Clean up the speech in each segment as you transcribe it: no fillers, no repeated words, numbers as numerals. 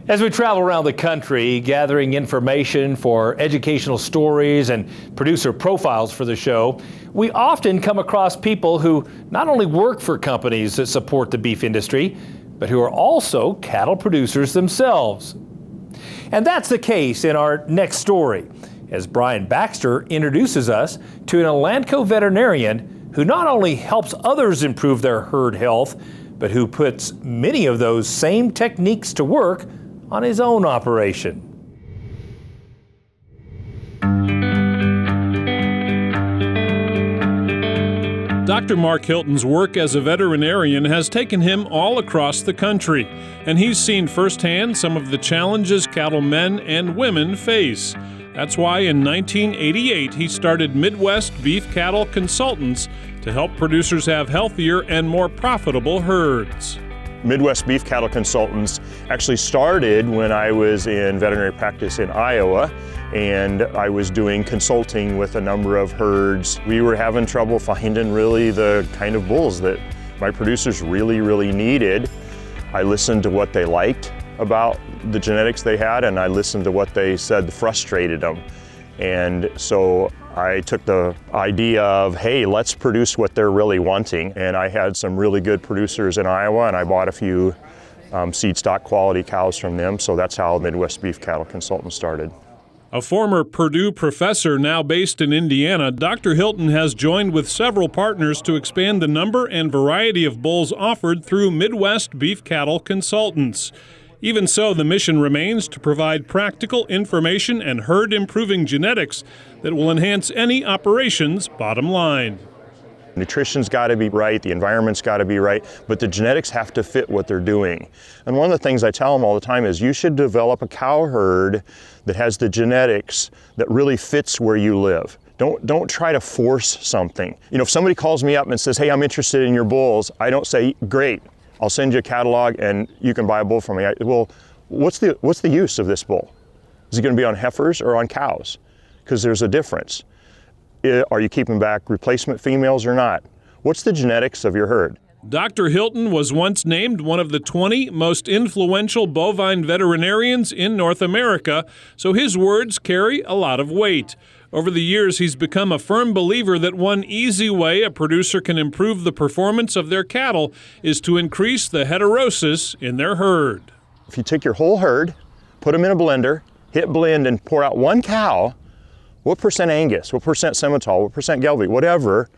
As we travel around the country, gathering information for educational stories and producer profiles for the show, we often come across people who not only work for companies that support the beef industry, but who are also cattle producers themselves. And that's the case in our next story, as Brian Baxter introduces us to an Elanco veterinarian who not only helps others improve their herd health, but who puts many of those same techniques to work on his own operation. Dr. Mark Hilton's work as a veterinarian has taken him all across the country, and he's seen firsthand some of the challenges cattlemen and women face. That's why in 1988 he started Midwest Beef Cattle Consultants to help producers have healthier and more profitable herds. Midwest Beef Cattle Consultants actually started when I was in veterinary practice in Iowa, and I was doing consulting with a number of herds. We were having trouble finding really the kind of bulls that my producers really needed. I listened to what they liked about the genetics they had, and I listened to what they said frustrated them. And so I took the idea of, hey, let's produce what they're really wanting. And I had some really good producers in Iowa, and I bought a few seed stock quality cows from them. So that's how Midwest Beef Cattle Consultants started. A former Purdue professor now based in Indiana, Dr. Hilton has joined with several partners to expand the number and variety of bulls offered through Midwest Beef Cattle Consultants. Even so, the mission remains to provide practical information and herd-improving genetics that will enhance any operation's bottom line. Nutrition's got to be right, the environment's got to be right, but the genetics have to fit what they're doing. And one of the things I tell them all the time is you should develop a cow herd that has the genetics that really fits where you live. Don't try to force something. You know, if somebody calls me up and says, hey, I'm interested in your bulls, I don't say, great, I'll send you a catalog and you can buy a bull from me. Well, what's the use of this bull? Is it going to be on heifers or on cows? Because there's a difference. Are you keeping back replacement females or not? What's the genetics of your herd? Dr. Hilton was once named one of the 20 most influential bovine veterinarians in North America, so his words carry a lot of weight. Over the years, he's become a firm believer that one easy way a producer can improve the performance of their cattle is to increase the heterosis in their herd. If you take your whole herd, put them in a blender, hit blend and pour out one cow, what percent Angus, what percent Simmental, what percent Gelbvieh, whatever,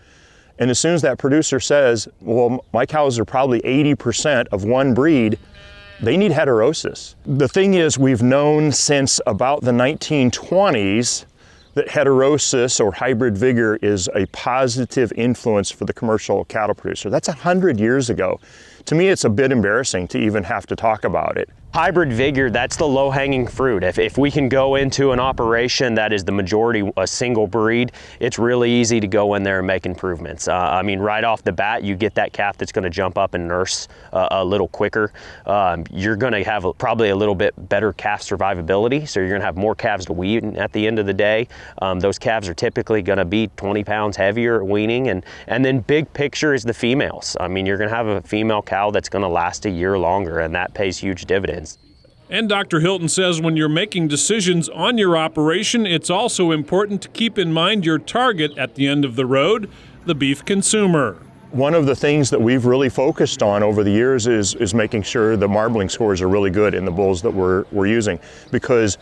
and as soon as that producer says, well, my cows are probably 80% of one breed, they need heterosis. The thing is, we've known since about the 1920s that heterosis or hybrid vigor is a positive influence for the commercial cattle producer. That's 100 years ago. To me, it's a bit embarrassing to even have to talk about it. Hybrid vigor, that's the low-hanging fruit. If we can go into an operation that is the majority a single breed, it's really easy to go in there and make improvements. I mean, right off the bat, you get that calf that's going to jump up and nurse a little quicker. You're going to have probably a little bit better calf survivability, so you're going to have more calves to wean at the end of the day. Those calves are typically going to be 20 pounds heavier at weaning, and then big picture is the females. I mean, you're going to have a female cow that's going to last a year longer, and that pays huge dividends. And Dr. Hilton says when you're making decisions on your operation, it's also important to keep in mind your target at the end of the road, the beef consumer. One of the things that we've really focused on over the years is making sure the marbling scores are really good in the bulls that we're using, because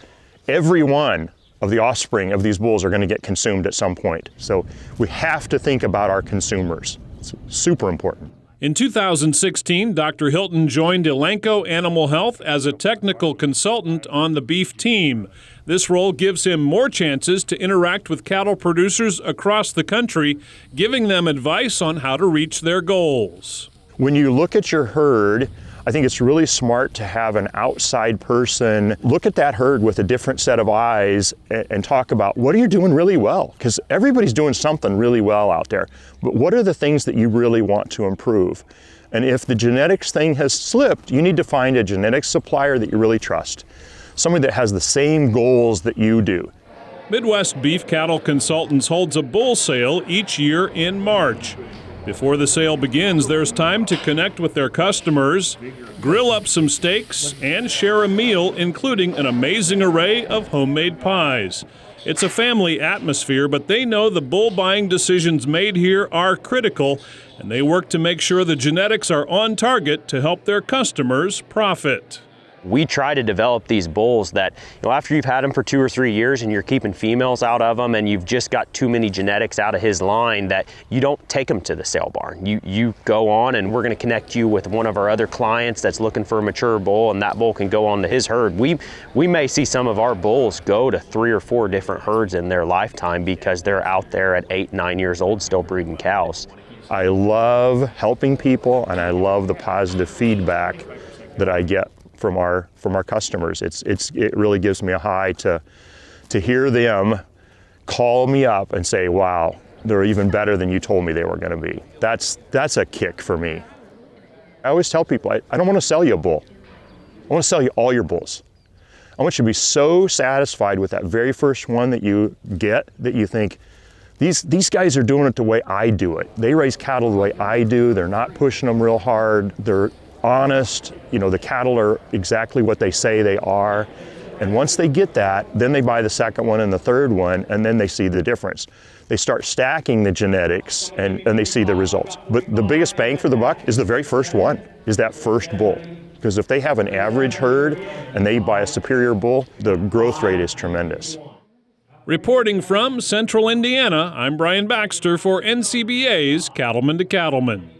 every one of the offspring of these bulls are going to get consumed at some point. So we have to think about our consumers. It's super important. In 2016, Dr. Hilton joined Elanco Animal Health as a technical consultant on the beef team. This role gives him more chances to interact with cattle producers across the country, giving them advice on how to reach their goals. When you look at your herd, I think it's really smart to have an outside person look at that herd with a different set of eyes and talk about what are you doing really well? Because everybody's doing something really well out there. But what are the things that you really want to improve? And if the genetics thing has slipped, you need to find a genetics supplier that you really trust. Somebody that has the same goals that you do. Midwest Beef Cattle Consultants holds a bull sale each year in March. Before the sale begins, there's time to connect with their customers, grill up some steaks, and share a meal, including an amazing array of homemade pies. It's a family atmosphere, but they know the bull buying decisions made here are critical, and they work to make sure the genetics are on target to help their customers profit. We try to develop these bulls that, after you've had them for 2 or 3 years and you're keeping females out of them and you've just got too many genetics out of his line, that you don't take them to the sale barn. You go on, and we're going to connect you with one of our other clients that's looking for a mature bull, and that bull can go on to his herd. We may see some of our bulls go to 3 or 4 different herds in their lifetime because they're out there at 8, 9 years old still breeding cows. I love helping people, and I love the positive feedback that I get from our customers. It really gives me a high to hear them call me up and say, wow, they're even better than you told me they were going to be. That's a kick for me. I always tell people, I don't want to sell you a bull. I want to sell you all your bulls. I want you to be so satisfied with that very first one that you get that you think, these guys are doing it the way I do it. They raise cattle the way I do. They're not pushing them real hard. They're honest, the cattle are exactly what they say they are. And once they get that, then they buy the second one and the third one, and then they see the difference. They start stacking the genetics and they see the results. But the biggest bang for the buck is the very first one, is that first bull. Because if they have an average herd and they buy a superior bull, the growth rate is tremendous. Reporting from Central Indiana, I'm Brian Baxter for NCBA's Cattleman to Cattleman.